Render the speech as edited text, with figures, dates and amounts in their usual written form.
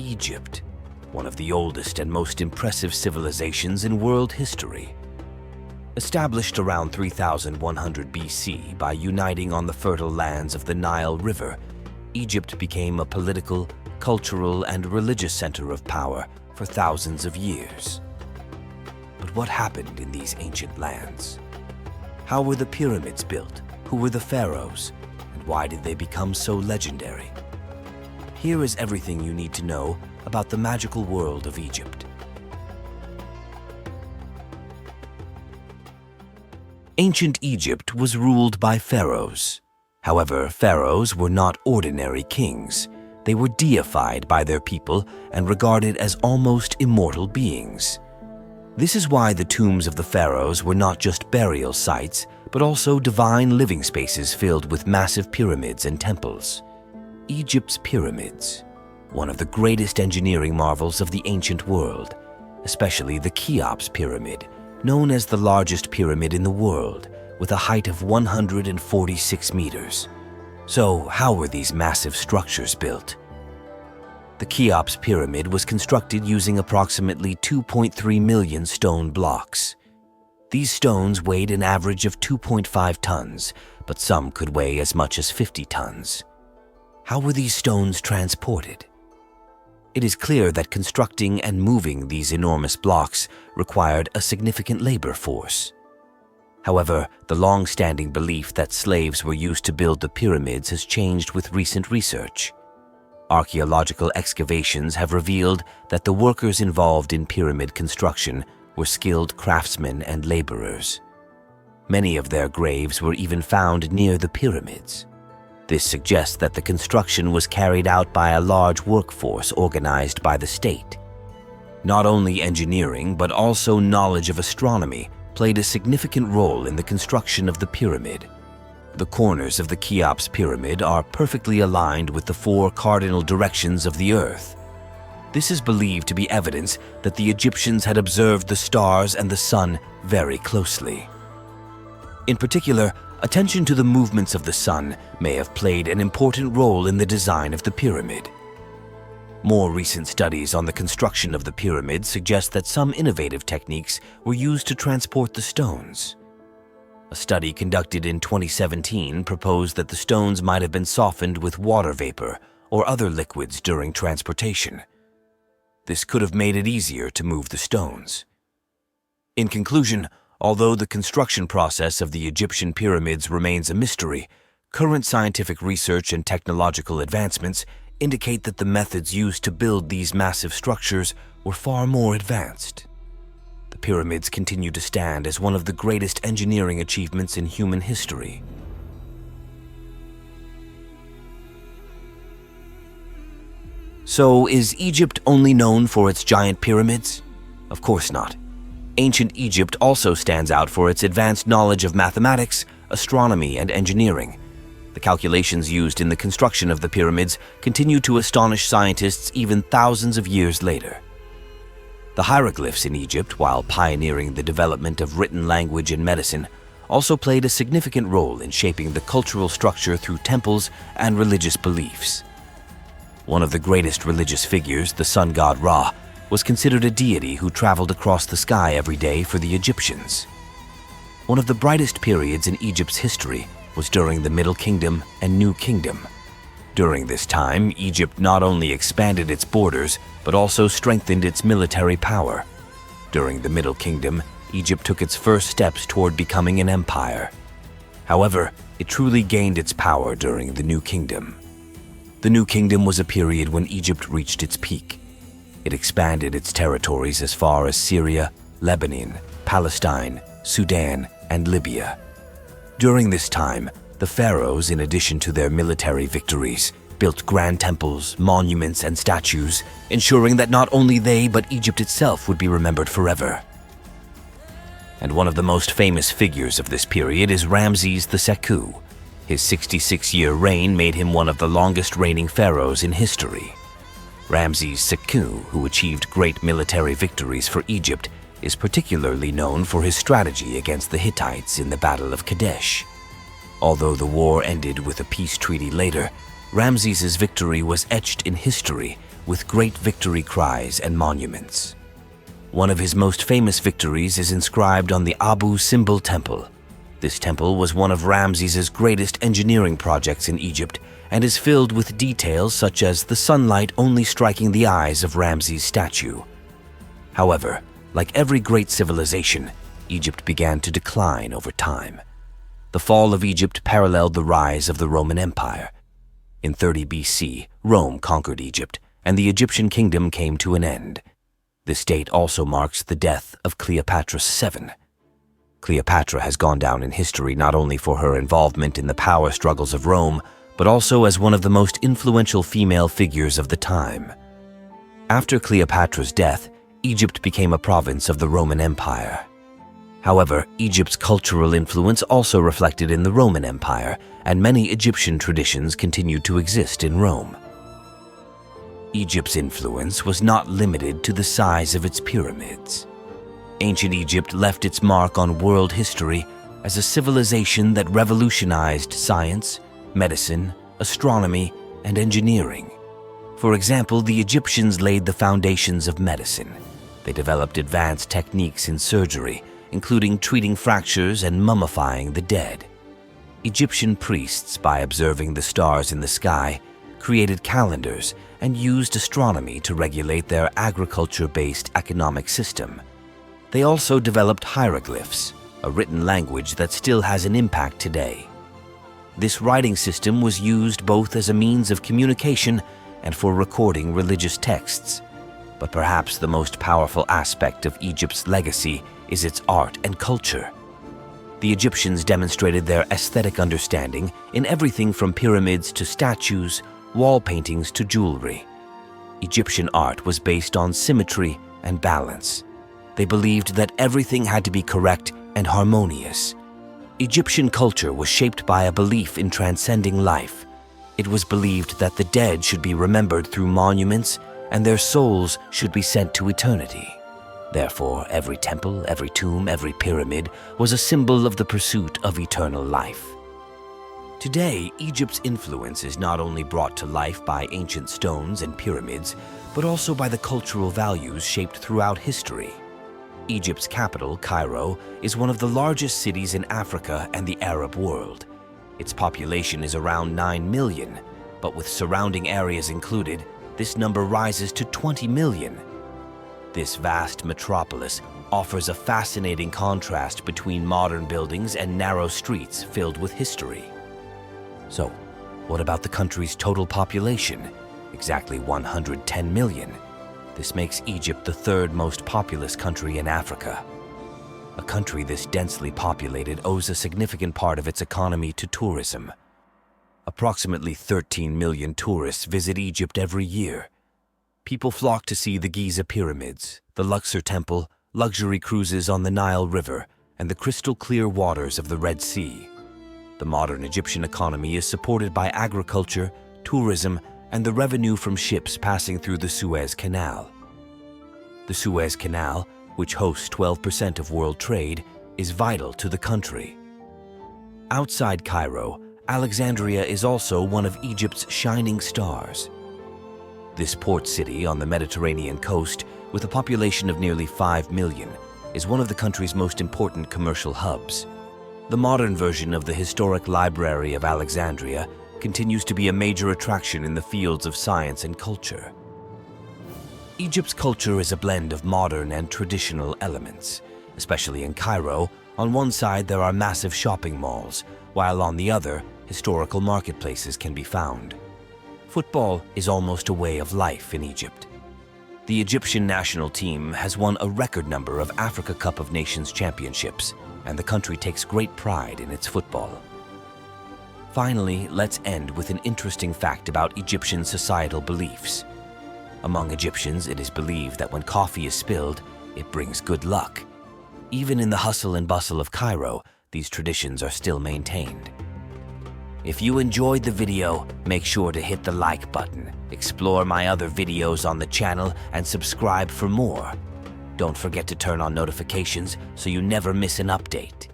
Egypt, one of the oldest and most impressive civilizations in world history. Established around 3100 BC by uniting on the fertile lands of the Nile River, Egypt became a political, cultural, and religious center of power for thousands of years. But what happened in these ancient lands? How were the pyramids built? Who were the pharaohs? And why did they become so legendary? Here is everything you need to know about the magical world of Egypt. Ancient Egypt was ruled by pharaohs. However, pharaohs were not ordinary kings. They were deified by their people and regarded as almost immortal beings. This is why the tombs of the pharaohs were not just burial sites, but also divine living spaces filled with massive pyramids and temples. Egypt's pyramids, one of the greatest engineering marvels of the ancient world, especially the Cheops Pyramid, known as the largest pyramid in the world, with a height of 146 meters. So, how were these massive structures built? The Cheops Pyramid was constructed using approximately 2.3 million stone blocks. These stones weighed an average of 2.5 tons, but some could weigh as much as 50 tons. How were these stones transported? It is clear that constructing and moving these enormous blocks required a significant labor force. However, the long-standing belief that slaves were used to build the pyramids has changed with recent research. Archaeological excavations have revealed that the workers involved in pyramid construction were skilled craftsmen and laborers. Many of their graves were even found near the pyramids. This suggests that the construction was carried out by a large workforce organized by the state. Not only engineering, but also knowledge of astronomy played a significant role in the construction of the pyramid. The corners of the Cheops Pyramid are perfectly aligned with the 4 cardinal directions of the Earth. This is believed to be evidence that the Egyptians had observed the stars and the sun very closely. In particular, attention to the movements of the sun may have played an important role in the design of the pyramid. More recent studies on the construction of the pyramid suggest that some innovative techniques were used to transport the stones. A study conducted in 2017 proposed that the stones might have been softened with water vapor or other liquids during transportation. This could have made it easier to move the stones. In conclusion, although the construction process of the Egyptian pyramids remains a mystery, current scientific research and technological advancements indicate that the methods used to build these massive structures were far more advanced. The pyramids continue to stand as one of the greatest engineering achievements in human history. So, is Egypt only known for its giant pyramids? Of course not. Ancient Egypt also stands out for its advanced knowledge of mathematics, astronomy, and engineering. The calculations used in the construction of the pyramids continue to astonish scientists even thousands of years later. The hieroglyphs in Egypt, while pioneering the development of written language and medicine, also played a significant role in shaping the cultural structure through temples and religious beliefs. One of the greatest religious figures, the sun god Ra, was considered a deity who traveled across the sky every day for the Egyptians. One of the brightest periods in Egypt's history was during the Middle Kingdom and New Kingdom. During this time, Egypt not only expanded its borders, but also strengthened its military power. During the Middle Kingdom, Egypt took its first steps toward becoming an empire. However, it truly gained its power during the New Kingdom. The New Kingdom was a period when Egypt reached its peak. It expanded its territories as far as Syria, Lebanon, Palestine, Sudan, and Libya. During this time, the pharaohs, in addition to their military victories, built grand temples, monuments, and statues, ensuring that not only they but Egypt itself would be remembered forever. And one of the most famous figures of this period is Ramses II. His 66-year reign made him one of the longest reigning pharaohs in history. Ramses II, who achieved great military victories for Egypt, is particularly known for his strategy against the Hittites in the Battle of Kadesh. Although the war ended with a peace treaty later, Ramses's victory was etched in history with great victory cries and monuments. One of his most famous victories is inscribed on the Abu Simbel Temple. This temple was one of Ramses's greatest engineering projects in Egypt and is filled with details such as the sunlight only striking the eyes of Ramses' statue. However, like every great civilization, Egypt began to decline over time. The fall of Egypt paralleled the rise of the Roman Empire. In 30 BC, Rome conquered Egypt, and the Egyptian kingdom came to an end. This date also marks the death of Cleopatra VII. Cleopatra has gone down in history not only for her involvement in the power struggles of Rome, but also as one of the most influential female figures of the time. After Cleopatra's death, Egypt became a province of the Roman Empire. However, Egypt's cultural influence also reflected in the Roman Empire, and many Egyptian traditions continued to exist in Rome. Egypt's influence was not limited to the size of its pyramids. Ancient Egypt left its mark on world history as a civilization that revolutionized science, medicine, astronomy, and engineering. For example, the Egyptians laid the foundations of medicine. They developed advanced techniques in surgery, including treating fractures and mummifying the dead. Egyptian priests, by observing the stars in the sky, created calendars and used astronomy to regulate their agriculture-based economic system. They also developed hieroglyphs, a written language that still has an impact today. This writing system was used both as a means of communication and for recording religious texts. But perhaps the most powerful aspect of Egypt's legacy is its art and culture. The Egyptians demonstrated their aesthetic understanding in everything from pyramids to statues, wall paintings to jewelry. Egyptian art was based on symmetry and balance. They believed that everything had to be correct and harmonious. Egyptian culture was shaped by a belief in transcending life. It was believed that the dead should be remembered through monuments and their souls should be sent to eternity. Therefore, every temple, every tomb, every pyramid was a symbol of the pursuit of eternal life. Today, Egypt's influence is not only brought to life by ancient stones and pyramids, but also by the cultural values shaped throughout history. Egypt's capital, Cairo, is one of the largest cities in Africa and the Arab world. Its population is around 9 million, but with surrounding areas included, this number rises to 20 million. This vast metropolis offers a fascinating contrast between modern buildings and narrow streets filled with history. So, what about the country's total population? Exactly 110 million. This makes Egypt the third most populous country in Africa. A country this densely populated owes a significant part of its economy to tourism. Approximately 13 million tourists visit Egypt every year. People flock to see the Giza pyramids, the Luxor Temple, luxury cruises on the Nile River, and the crystal-clear waters of the Red Sea. The modern Egyptian economy is supported by agriculture, tourism, and the revenue from ships passing through the Suez Canal. The Suez Canal, which hosts 12% of world trade, is vital to the country. Outside Cairo, Alexandria is also one of Egypt's shining stars. This port city on the Mediterranean coast, with a population of nearly 5 million, is one of the country's most important commercial hubs. The modern version of the historic Library of Alexandria continues to be a major attraction in the fields of science and culture. Egypt's culture is a blend of modern and traditional elements. Especially in Cairo, on one side there are massive shopping malls, while on the other, historical marketplaces can be found. Football is almost a way of life in Egypt. The Egyptian national team has won a record number of Africa Cup of Nations championships, and the country takes great pride in its football. Finally, let's end with an interesting fact about Egyptian societal beliefs. Among Egyptians, it is believed that when coffee is spilled, it brings good luck. Even in the hustle and bustle of Cairo, these traditions are still maintained. If you enjoyed the video, make sure to hit the like button, explore my other videos on the channel, and subscribe for more. Don't forget to turn on notifications so you never miss an update.